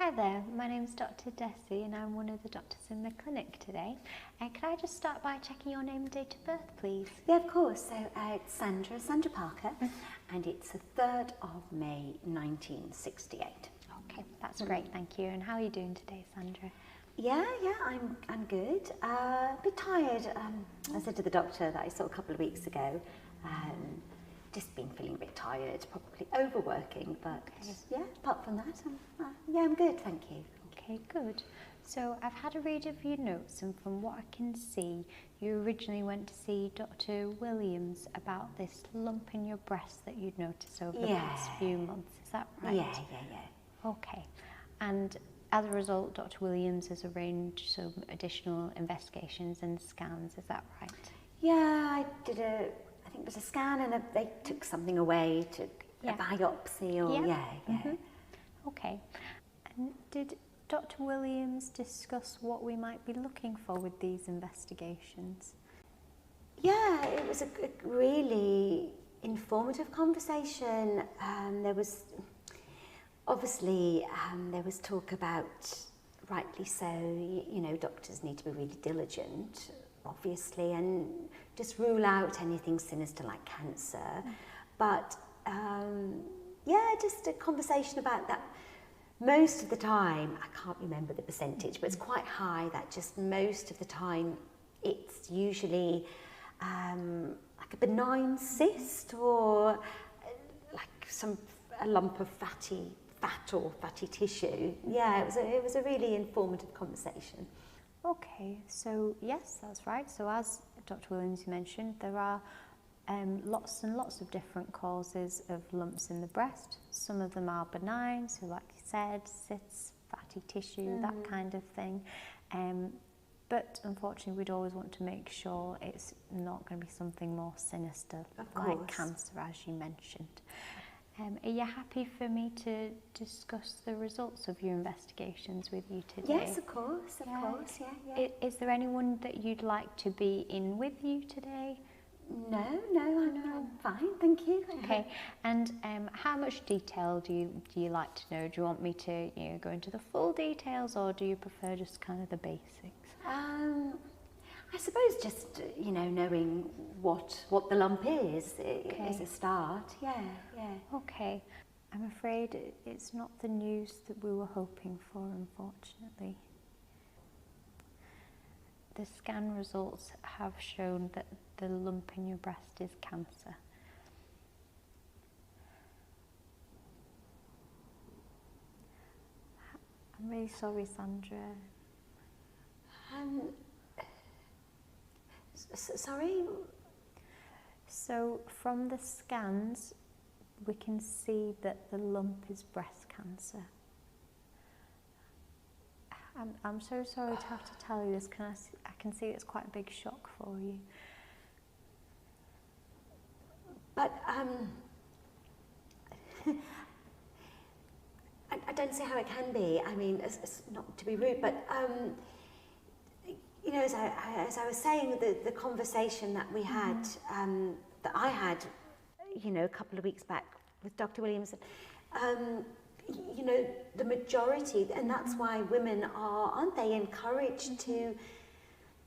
Hi there, my name is Dr. Desi and I'm one of the doctors in the clinic today. Could I just start by checking your name and date of birth, please? Yeah, of course. So it's Sandra Parker, and it's the 3rd of May 1968. Okay, that's great, thank you. And how are you doing today, Sandra? Yeah, I'm good. A bit tired. I said to the doctor that I saw a couple of weeks ago, just been feeling a bit tired, probably overworking, but yeah, apart from that, I'm good, thank you. Okay, good. So I've had a read of your notes, and from what I can see, you originally went to see Dr. Williams about this lump in your breast that you'd noticed over the past few months. Is that right? Yeah. Okay. And as a result, Dr. Williams has arranged some additional investigations and scans. Is that right? Yeah, I think it was a scan, and they took something away, a biopsy, or Okay. And did Dr. Williams discuss what we might be looking for with these investigations? Yeah, it was a really informative conversation. There was obviously there was talk about, rightly so, doctors need to be really diligent, obviously, and just rule out anything sinister like cancer. But just a conversation about that. Most of the time, I can't remember the percentage, but it's quite high, that just most of the time it's usually like a benign cyst or like a lump of fat or fatty tissue. Yeah, it was a really informative conversation. Okay, so yes, that's right. So as Dr. Williams mentioned, there are lots and lots of different causes of lumps in the breast. Some of them are benign, so like you said, cysts, fatty tissue, that kind of thing. But unfortunately, we'd always want to make sure it's not going to be something more sinister, like cancer, as you mentioned. Are you happy for me to discuss the results of your investigations with you today? Yes, of course, yeah. Is there anyone that you'd like to be in with you today? No, I'm fine, thank you. Okay, and how much detail do you like to know? Do you want me to go into the full details, or do you prefer just kind of the basics? I suppose just knowing what the lump is a start. Yeah. Okay, I'm afraid it's not the news that we were hoping for, unfortunately. The scan results have shown that the lump in your breast is cancer. I'm really sorry, Sandra. Sorry? So from the scans, we can see that the lump is breast cancer. I'm so sorry to have to tell you this. I can see it's quite a big shock for you. But I don't see how it can be. I mean, it's not to be rude, but as I was saying, the conversation that we had, that I had, a couple of weeks back with Dr. Williams, the majority, and that's why women aren't they encouraged to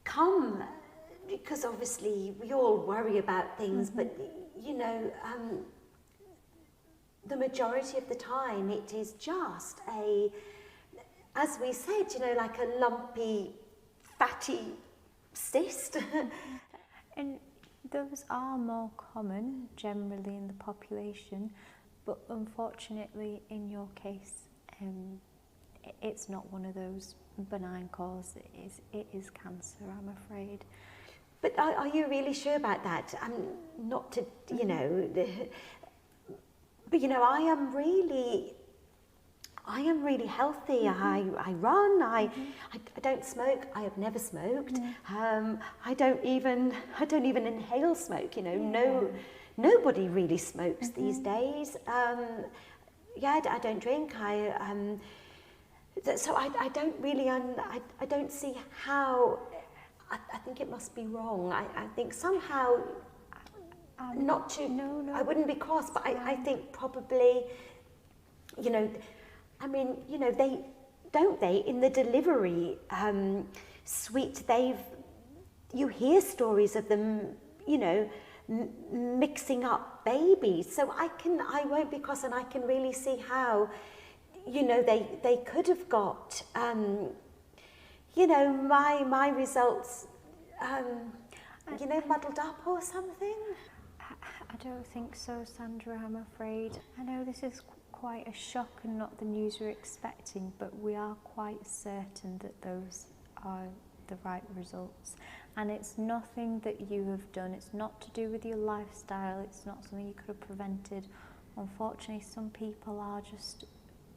come, because obviously we all worry about things, but the majority of the time it is just as we said, like a lumpy, fatty cyst. And those are more common generally in the population, but unfortunately in your case, it's not one of those benign causes. It is cancer, I'm afraid. But are you really sure about that? Not to, but I am really healthy. I run. I don't smoke. I have never smoked. I don't even inhale smoke. Nobody really smokes these days. I don't drink. So I don't really. I don't see how. I think it must be wrong. I think somehow. Not to. No. I wouldn't be cross, but I think probably. don't they, in the delivery suite, you hear stories of them, you know, mixing up babies. So I won't be cross, and I can really see how, you know, they could have got, you know, my results, you know, muddled up or something. I don't think so, Sandra, I'm afraid. I know this is quite a shock and not the news we're expecting, but we are quite certain that those are the right results. And it's nothing that you have done. It's not to do with your lifestyle. It's not something you could have prevented. Unfortunately, some people are just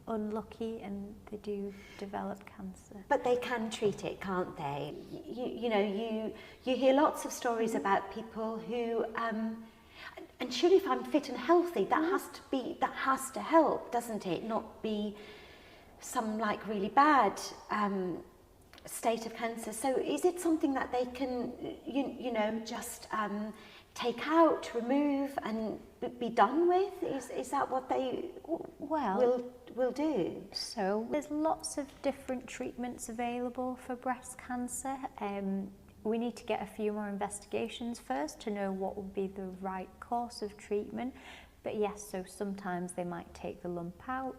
unlucky and they do develop cancer. But they can treat it, can't they? You know, you hear lots of stories about people who, and surely if I'm fit and healthy, that has to help, doesn't it? Not be some like really bad state of cancer. So is it something that they can, you know, just take out, remove, and be done with? Is that what they will do? So there's lots of different treatments available for breast cancer. We need to get a few more investigations first to know what will be the right course of treatment. But yes, so sometimes they might take the lump out,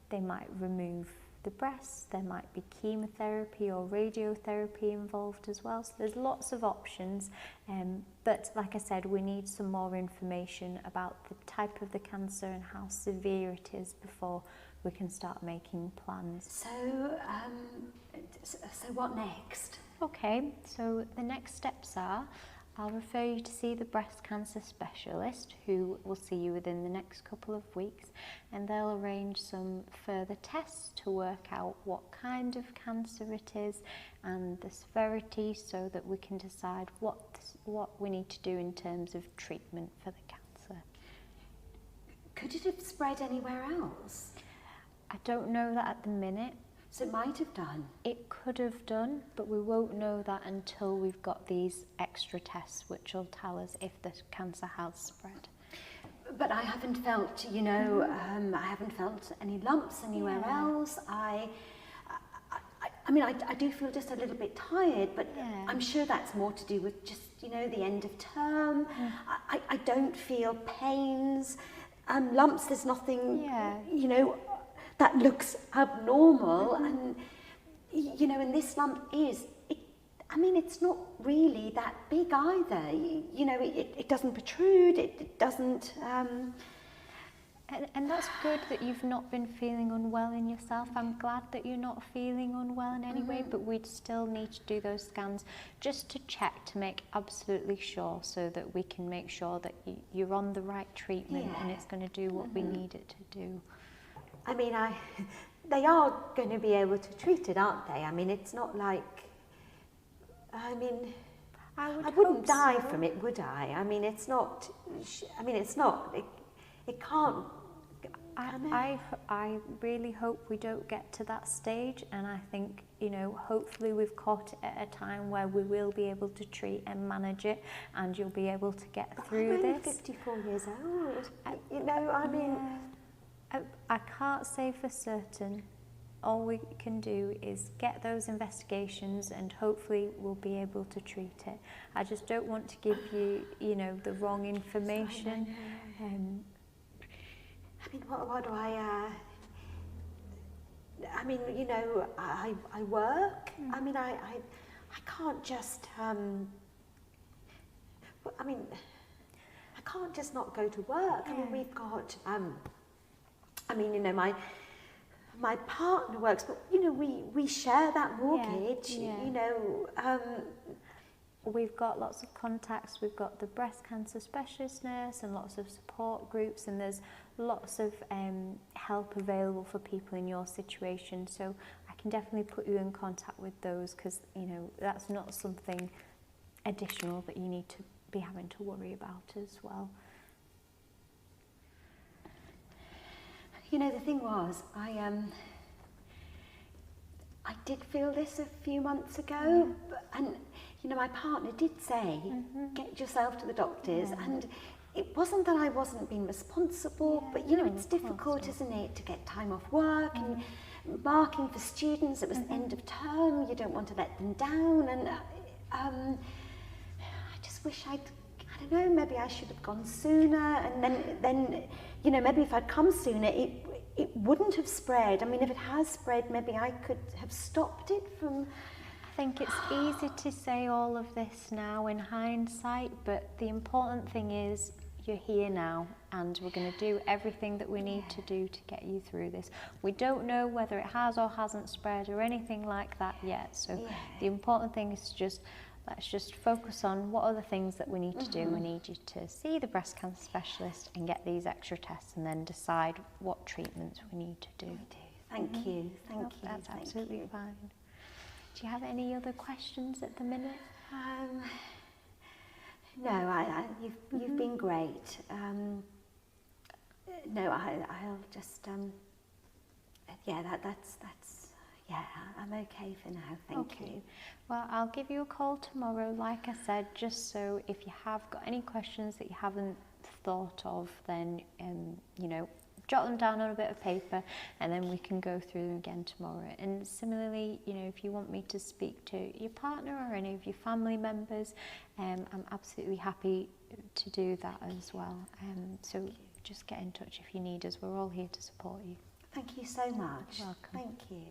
they might remove the breast, there might be chemotherapy or radiotherapy involved as well. So there's lots of options, but like I said, we need some more information about the type of the cancer and how severe it is before we can start making plans. So what next? Okay, so the next steps are, I'll refer you to see the breast cancer specialist, who will see you within the next couple of weeks, and they'll arrange some further tests to work out what kind of cancer it is and the severity, so that we can decide what we need to do in terms of treatment for the cancer. Could it have spread anywhere else? I don't know that at the minute. So it might have done. It could have done, but we won't know that until we've got these extra tests, which will tell us if the cancer has spread. But I haven't felt, you know, I haven't felt any lumps anywhere else. I mean, I do feel just a little bit tired, but I'm sure that's more to do with just, you know, the end of term. I don't feel pains. Lumps, there's nothing, you know, that looks abnormal, and you know, and this lump I mean, it's not really that big either. You know, it doesn't protrude, it doesn't... And that's good that you've not been feeling unwell in yourself. I'm glad that you're not feeling unwell in any way, but we'd still need to do those scans just to check, to make absolutely sure, so that we can make sure that you're on the right treatment and it's going to do what we need it to do. I mean, they are going to be able to treat it, aren't they? I mean, it's not like... I mean, I wouldn't die from it, would I? I mean, it's not... I mean, it's not... It can't... I really hope we don't get to that stage, and I think, you know, hopefully we've caught it at a time where we will be able to treat and manage it, and you'll be able to get through I'm only this. 54 years old. You know, I mean... I can't say for certain. All we can do is get those investigations, and hopefully we'll be able to treat it. I just don't want to give you, you know, the wrong information. I mean, what do I mean, you know, I work. I mean, I can't just, I mean, I can't just not go to work. I mean, we've got, I mean, you know, my partner works, but, you know, we share that mortgage, you know. We've got lots of contacts. We've got the breast cancer specialist nurse and lots of support groups, and there's lots of help available for people in your situation. So I can definitely put you in contact with those, because, you know, that's not something additional that you need to be having to worry about as well. You know, the thing was, I did feel this a few months ago, and, you know, my partner did say, get yourself to the doctors, and it wasn't that I wasn't being responsible, but, you know, it's difficult, isn't it, to get time off work, and marking for students. It was the end of term. You don't want to let them down. And I just wish I don't know, maybe I should have gone sooner. And then you know, maybe if I'd come sooner, it wouldn't have spread. I mean, if it has spread, maybe I could have stopped it from... I think it's easy to say all of this now in hindsight, but the important thing is you're here now, and we're going to do everything that we need to do to get you through this. We don't know whether it has or hasn't spread or anything like that yet, so the important thing is let's just focus on what are the things that we need to do. We need you to see the breast cancer specialist and get these extra tests, and then decide what treatments we need to do. Thank you. That's absolutely fine. Do you have any other questions at the minute? No, you've been great. No, I'll just I'm okay for now. Thank you. Well, I'll give you a call tomorrow, like I said, just so if you have got any questions that you haven't thought of, then you know, jot them down on a bit of paper, and then we can go through them again tomorrow. And similarly, you know, if you want me to speak to your partner or any of your family members, I'm absolutely happy to do that as well. So just get in touch if you need us. We're all here to support you. Thank you so much. You're welcome. Thank you.